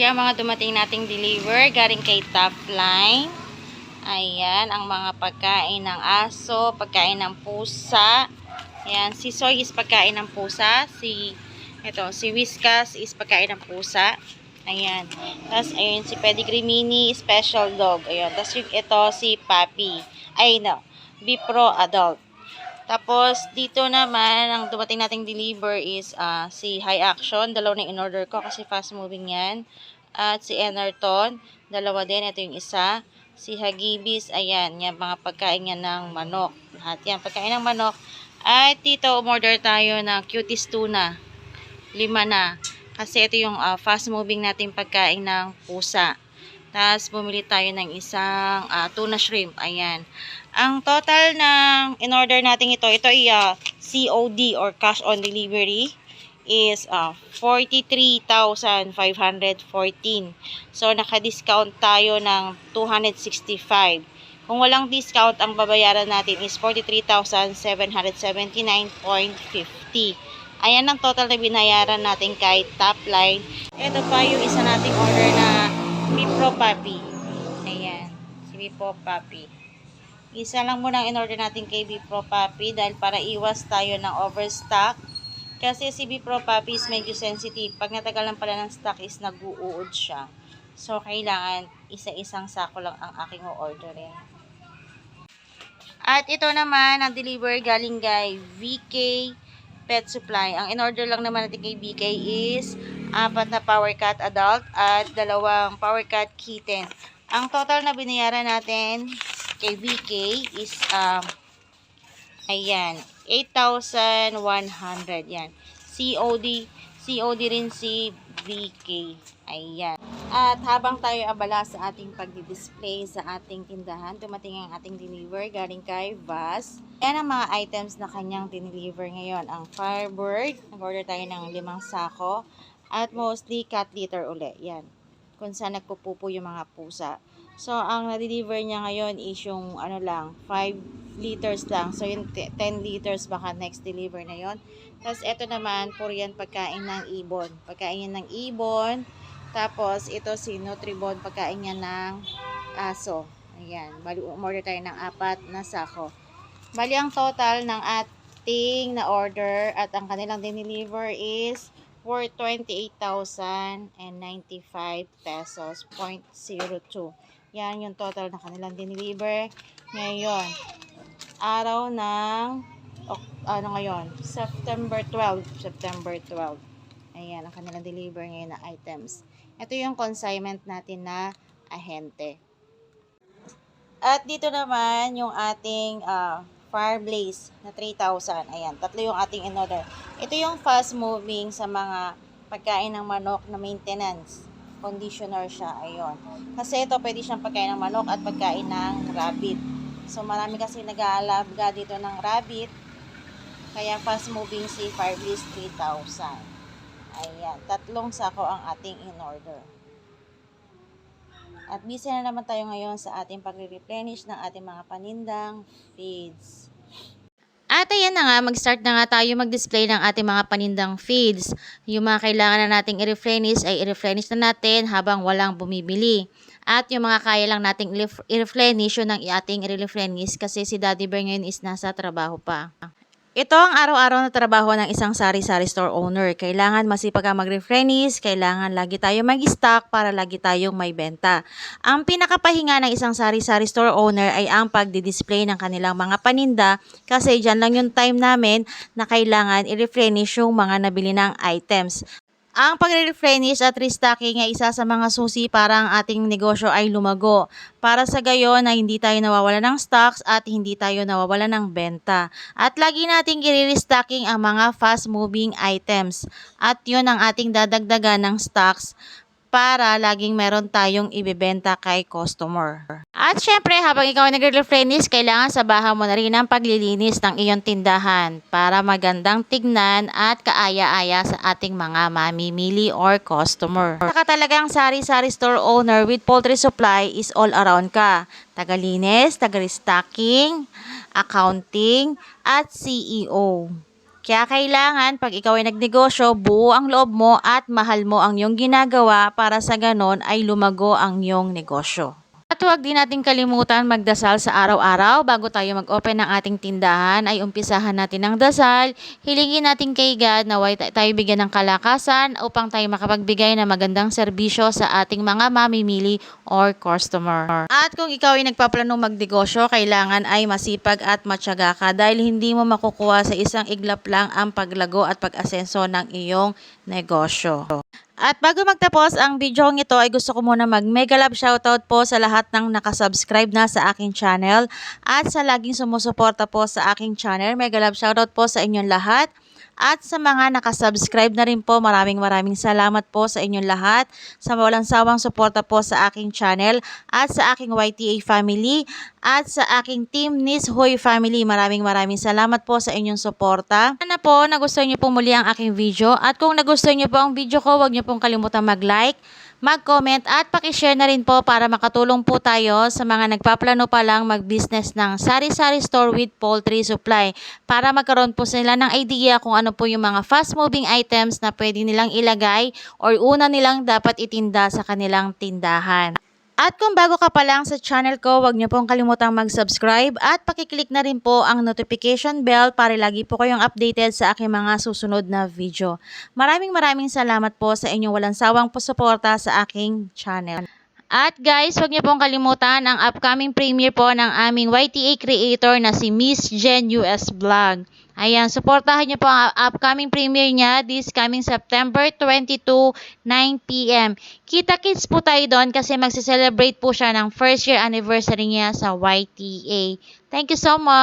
Yan mga dumating nating deliver galing kay Topline. Ayan, ang mga pagkain ng aso, pagkain ng pusa. Ayan, si Soy is pagkain ng pusa. Si Whiskas is pagkain ng pusa. Ayan. Tapos, ayun, si Pedigree Mini, special dog. Ayan. Tapos, ito, si Papi. Bipro Adult. Tapos, dito naman, ang dumating nating deliver is si High Action. Dalawa na in-order ko kasi fast moving yan. At si Enerton. Dalawa din. Ito yung isa. Si Hagibis. Ayan. Yan, mga pagkain yan ng manok. Lahat yan. Pagkain ng manok. At dito, umorder tayo ng Cuties Tuna. 5 na. Kasi ito yung fast moving nating pagkain ng pusa. Tapos, bumili tayo ng isang tuna shrimp. Ayan. Ang total ng in-order natin ito ay COD or cash on delivery is 43,514. So, naka-discount tayo ng 265. Kung walang discount, ang babayaran natin is 43,779.50. Ayan ang total na binayaran natin kay Topline. Ito pa yung isa nating order na Bipro Puppy. Ayan, si Bipro Puppy. Isa lang muna ang in-order natin kay Bipro Puppy dahil para iwas tayo ng overstock. Kasi si Bipro Puppy is medyo sensitive. Pag natagalan pala ng stock is nag-uuod siya. So, kailangan isa-isang sako lang ang aking o-orderin. At ito naman, ang deliver galing kay VK Pet Supply. Ang in-order lang naman natin kay VK is 4 na Power Cat Adult at 2 Power Cat Kitten. Ang total na binayaran natin kay VK is ayan, 8,100 yan. COD rin si VK. Ayan. At habang tayo abala sa ating pagdi-display sa ating tindahan, dumating ang ating deliver galing kay Vaz. Yan ang mga items na kanyang dineliver ngayon. Ang Firebird, nag-order tayo ng 5 sako. At mostly cat litter uli. Yan. Kung saan nagpupupo yung mga pusa. So, ang na-deliver niya ngayon is yung 5 liters lang. So, yung 10 liters baka next deliver na yon. Tapos, ito naman, puro yan pagkain ng ibon. Pagkain yan ng ibon. Tapos, ito si Nutribon, pagkain niya ng aso. Ayan. Bali, umorder tayo ng 4 na sako. Bali, ang total ng ating na-order at ang kanilang dineliver is for 28,095 pesos, 0.02. Yan yung total na kanilang dineliver. Ngayon, araw ng, September 12. Ayan, ang kanilang deliver ngayon na items. Ito yung consignment natin na ahente. At dito naman, yung ating Fireblaze na 3,000. Ayan, 3 yung ating in-order. Ito yung fast moving sa mga pagkain ng manok na maintenance. Conditioner siya, ayun. Kasi ito pwede siyang pagkain ng manok at pagkain ng rabbit. So marami kasi nag-aalaga dito ng rabbit. Kaya fast moving si Fireblaze 3,000. Ayan, 3 sako ang ating in-order. At busy na naman tayo ngayon sa ating pagre-replenish ng ating mga panindang feeds. At ayan na nga, mag-start na nga tayo mag-display ng ating mga panindang feeds. Yung mga kailangan na nating i-replenish ay i-replenish na natin habang walang bumibili. At yung mga kaya lang nating i-replenish, yun ang ating i-replenish kasi si Daddy Bear ngayon is nasa trabaho pa. Ito ang araw-araw na trabaho ng isang sari-sari store owner. Kailangan masipag ang mag-replenish, kailangan lagi tayo mag-stock para lagi tayong may benta. Ang pinakapahinga ng isang sari-sari store owner ay ang pagdi-display ng kanilang mga paninda kasi dyan lang yung time namin na kailangan i-replenish yung mga nabili ng items. Ang pagre-replenish at restocking ay isa sa mga susi para ang ating negosyo ay lumago. Para sa gayon na hindi tayo nawawala ng stocks at hindi tayo nawawala ng benta. At lagi nating i-restocking ang mga fast-moving items. At yun ang ating dadagdagan ng stocks para laging meron tayong ibebenta kay customer. At syempre, habang ikaw ay nagre-replenish, kailangan sabahan mo na rin ang paglilinis ng iyong tindahan para magandang tignan at kaaya-aya sa ating mga mamimili or customer. Saka talagang sari-sari store owner with poultry supply is all around ka. Tagalinis, taga-restocking, accounting, at CEO. Kaya kailangan pag ikaw ay nagnegosyo, buo ang loob mo at mahal mo ang iyong ginagawa para sa ganon ay lumago ang iyong negosyo. At huwag din natin kalimutan magdasal sa araw-araw bago tayo mag-open ng ating tindahan ay umpisahan natin ng dasal. Hilingin natin kay God na tayo bigyan ng kalakasan upang tayo makapagbigay ng magandang serbisyo sa ating mga mamimili or customer. At kung ikaw ay nagpaplanong magnegosyo, kailangan ay masipag at matyaga ka dahil hindi mo makukuha sa isang iglap lang ang paglago at pag-asenso ng iyong negosyo. At bago magtapos ang video ito ay gusto ko muna mag-mega love shoutout po sa lahat ng nakasubscribe na sa aking channel at sa laging sumusuporta po sa aking channel. Mega love shoutout po sa inyong lahat. At sa mga nakasubscribe na rin po, maraming salamat po sa inyong lahat sa walang sawang suporta po sa aking channel at sa aking YTA family at sa aking Team Nis Hoy family. Maraming salamat po sa inyong suporta. Sana po nagustuhan niyo po muli ang aking video at kung nagustuhan niyo po ang video ko, huwag niyo pong kalimutan mag-like, mag-comment at pakishare na rin po para makatulong po tayo sa mga nagpaplano pa lang mag-business ng sari-sari store with poultry supply para magkaroon po sila ng idea kung ano po yung mga fast-moving items na pwede nilang ilagay or una nilang dapat itinda sa kanilang tindahan. At kung bago ka pa lang sa channel ko, huwag niyo pong kalimutang mag-subscribe at pakiclick na rin po ang notification bell para lagi po kayong updated sa aking mga susunod na video. Maraming salamat po sa inyong walang sawang suporta sa aking channel. At guys, huwag niyo pong kalimutan ang upcoming premiere po ng aming YTA creator na si Miss Jen US Vlog. Ayan, supportahan niyo po ang upcoming premiere niya this coming September 22, 9 p.m. Kita-kits po tayo doon kasi magse-celebrate po siya ng first year anniversary niya sa YTA. Thank you so much!